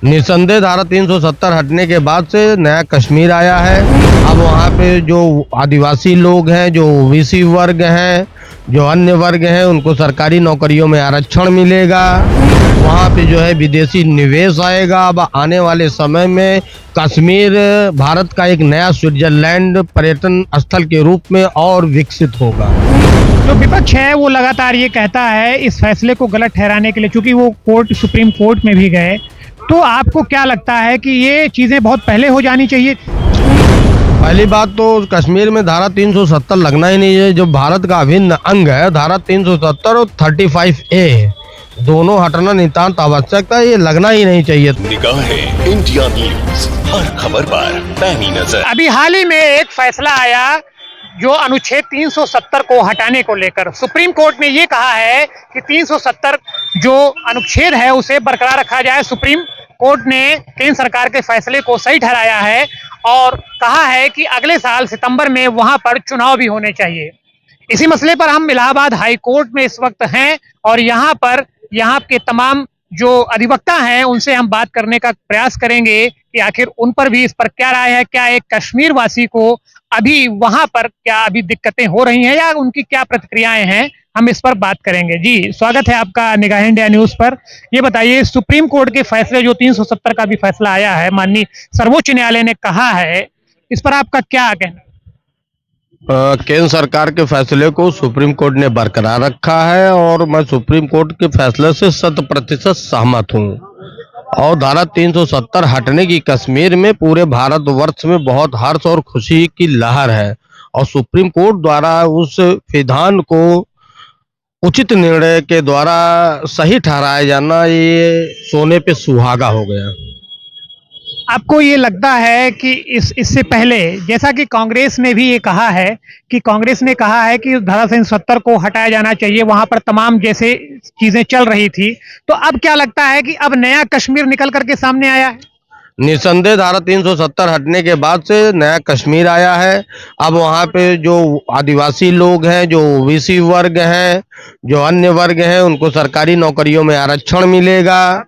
निसंदेह धारा 370 हटने के बाद से नया कश्मीर आया है। अब वहाँ पे जो आदिवासी लोग हैं, जो ओबीसी वर्ग हैं, जो अन्य वर्ग हैं, उनको सरकारी नौकरियों में आरक्षण मिलेगा। वहाँ पे जो है विदेशी निवेश आएगा। अब आने वाले समय में कश्मीर भारत का एक नया स्विट्जरलैंड पर्यटन स्थल के रूप में और विकसित होगा। जो विपक्ष है वो लगातार ये कहता है इस फैसले को गलत ठहराने के लिए, चूंकि वो सुप्रीम कोर्ट में भी गए, तो आपको क्या लगता है कि ये चीजें बहुत पहले हो जानी चाहिए? पहली बात तो कश्मीर में धारा 370 लगना ही नहीं है, जो भारत का अभिन्न अंग है। धारा 370 और 35A दोनों हटना नितांत आवश्यक है, ये लगना ही नहीं चाहिए। निगाहें इंडिया न्यूज, हर खबर पर पैनी नजर। अभी हाल ही में एक फैसला आया जो अनुच्छेद 370 को हटाने को लेकर सुप्रीम कोर्ट ने ये कहा है कि 370 जो अनुच्छेद है उसे बरकरार रखा जाए। सुप्रीम कोर्ट ने केंद्र सरकार के फैसले को सही ठहराया है और कहा है कि अगले साल सितंबर में वहां पर चुनाव भी होने चाहिए। इसी मसले पर हम इलाहाबाद हाई कोर्ट में इस वक्त हैं और यहाँ के तमाम जो अधिवक्ता हैं उनसे हम बात करने का प्रयास करेंगे कि आखिर उन पर भी इस पर क्या राय है, क्या एक कश्मीर वासी को अभी वहां पर क्या अभी दिक्कतें हो रही हैं या उनकी क्या प्रतिक्रियाएं हैं, हम इस पर बात करेंगे। जी स्वागत है आपका निगाहें इंडिया न्यूज पर। ये बताइए, सुप्रीम कोर्ट के फैसले जो 370 का भी फैसला आया है, माननीय सर्वोच्च न्यायालय ने कहा है, इस पर आपका क्या कहना? केंद्र सरकार के फैसले को सुप्रीम कोर्ट ने बरकरार रखा है और मैं सुप्रीम कोर्ट के फैसले से 100% सहमत हूँ। और धारा 370 हटने की कश्मीर में पूरे भारतवर्ष में बहुत हर्ष और खुशी की लहर है और सुप्रीम कोर्ट द्वारा उस विधान को उचित निर्णय के द्वारा सही ठहराया जाना ये सोने पे सुहागा हो गया। आपको ये लगता है कि इससे पहले, जैसा कि कांग्रेस ने भी ये कहा है कि धारा 370 को हटाया जाना चाहिए, वहां पर तमाम जैसे चीजें चल रही थी, तो अब क्या लगता है कि अब नया कश्मीर निकल करके सामने आया है? निसंदेह धारा 370 हटने के बाद से नया कश्मीर आया है। अब वहाँ पे जो आदिवासी लोग हैं, जो ओबीसी वर्ग हैं, जो अन्य वर्ग हैं, उनको सरकारी नौकरियों में आरक्षण मिलेगा।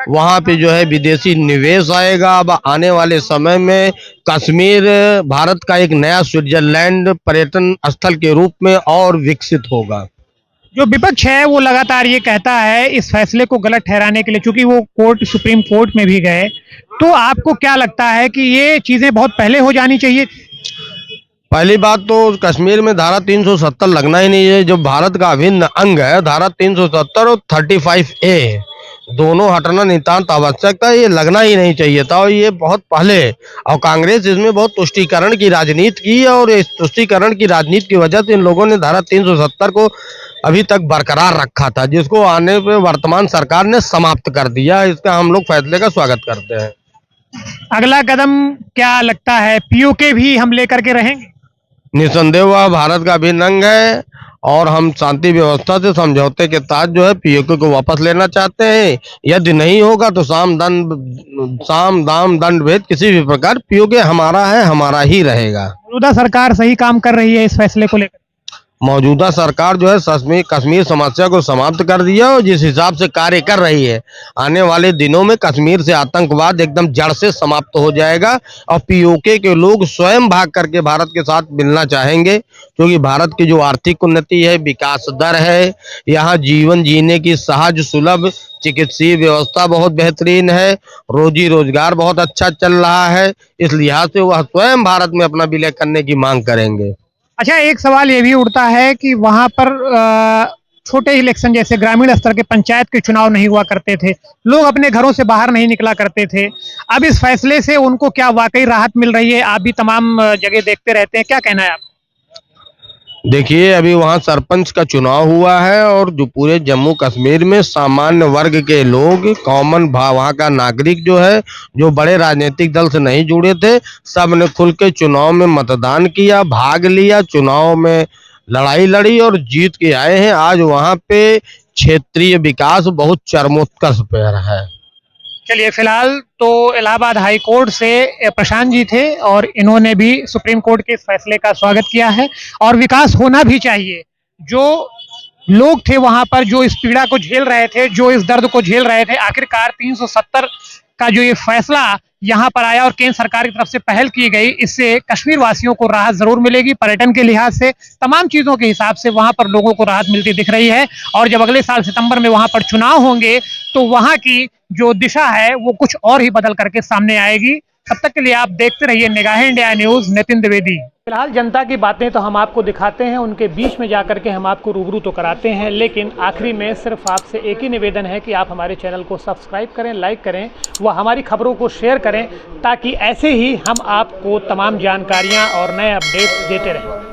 वहाँ पे जो है विदेशी निवेश आएगा। अब आने वाले समय में कश्मीर भारत का एक नया स्विट्जरलैंड पर्यटन स्थल के रूप में और विकसित होगा। जो विपक्ष है वो लगातार ये कहता है इस फैसले को गलत ठहराने के लिए, चूंकि वो सुप्रीम कोर्ट में भी गए, तो आपको क्या लगता है कि ये चीजें बहुत पहले हो जानी चाहिए? पहली बात तो कश्मीर में धारा 370 लगना ही नहीं है, जो भारत का अभिन्न अंग है। धारा 370 और 35A दोनों हटना नितांत आवश्यक है, ये लगना ही नहीं चाहिए था और ये बहुत पहले। और कांग्रेस इसमें बहुत तुष्टीकरण की राजनीति की और इस तुष्टीकरण की राजनीति की वजह से इन लोगों ने धारा 370 को अभी तक बरकरार रखा था, जिसको आने पे वर्तमान सरकार ने समाप्त कर दिया। इसका हम लोग फैसले का स्वागत करते हैं। अगला कदम क्या लगता है, पीओके भी हम लेकर के रहेंगे? निसंदेह वह भारत का अभिन्न अंग है और हम शांति व्यवस्था से समझौते के तहत जो है पीओके को वापस लेना चाहते हैं। यदि नहीं होगा तो साम दाम दंड भेद किसी भी प्रकार पीओके हमारा है, हमारा ही रहेगा। मौजूदा सरकार सही काम कर रही है इस फैसले को लेकर? मौजूदा सरकार जो है कश्मीर समस्या को समाप्त कर दिया और जिस हिसाब से कार्य कर रही है, आने वाले दिनों में कश्मीर से आतंकवाद एकदम जड़ से समाप्त हो जाएगा और पीओके के लोग स्वयं भाग करके भारत के साथ मिलना चाहेंगे, क्योंकि भारत की जो आर्थिक उन्नति है, विकास दर है, यहाँ जीवन जीने की सहज सुलभ चिकित्सीय व्यवस्था बहुत बेहतरीन है, रोजी रोजगार बहुत अच्छा चल रहा है। इस लिहाज से वह स्वयं भारत में अपना विलय करने की मांग करेंगे। अच्छा, एक सवाल ये भी उठता है कि वहां पर छोटे इलेक्शन जैसे ग्रामीण स्तर के पंचायत के चुनाव नहीं हुआ करते थे, लोग अपने घरों से बाहर नहीं निकला करते थे। अब इस फैसले से उनको क्या वाकई राहत मिल रही है? आप भी तमाम जगह देखते रहते हैं, क्या कहना है आप? देखिए, अभी वहाँ सरपंच का चुनाव हुआ है और जो पूरे जम्मू कश्मीर में सामान्य वर्ग के लोग, वहाँ का नागरिक जो है, जो बड़े राजनीतिक दल से नहीं जुड़े थे, सब ने खुल के चुनाव में मतदान किया, भाग लिया, चुनाव में लड़ाई लड़ी और जीत के आए हैं। आज वहाँ पे क्षेत्रीय विकास बहुत चरमोत्कर्ष पे है। चलिए, फिलहाल तो इलाहाबाद हाई कोर्ट से प्रशांत जी थे और इन्होंने भी सुप्रीम कोर्ट के इस फैसले का स्वागत किया है और विकास होना भी चाहिए। जो लोग थे वहां पर, जो इस पीड़ा को झेल रहे थे, जो इस दर्द को झेल रहे थे, आखिरकार 370 का जो ये फैसला यहाँ पर आया और केंद्र सरकार की तरफ से पहल की गई, इससे कश्मीर वासियों को राहत जरूर मिलेगी। पर्यटन के लिहाज से, तमाम चीजों के हिसाब से वहां पर लोगों को राहत मिलती दिख रही है। और जब अगले साल सितंबर में वहां पर चुनाव होंगे तो वहां की जो दिशा है वो कुछ और ही बदल करके सामने आएगी। तब तक के लिए आप देखते रहिए निगाहें इंडिया न्यूज। नितिन द्विवेदी। फिलहाल जनता की बातें तो हम आपको दिखाते हैं, उनके बीच में जाकर के हम आपको रूबरू तो कराते हैं, लेकिन आखिरी में सिर्फ आपसे एक ही निवेदन है कि आप हमारे चैनल को सब्सक्राइब करें, लाइक करें व हमारी खबरों को शेयर करें, ताकि ऐसे ही हम आपको तमाम जानकारियां और नए अपडेट्स देते रहें।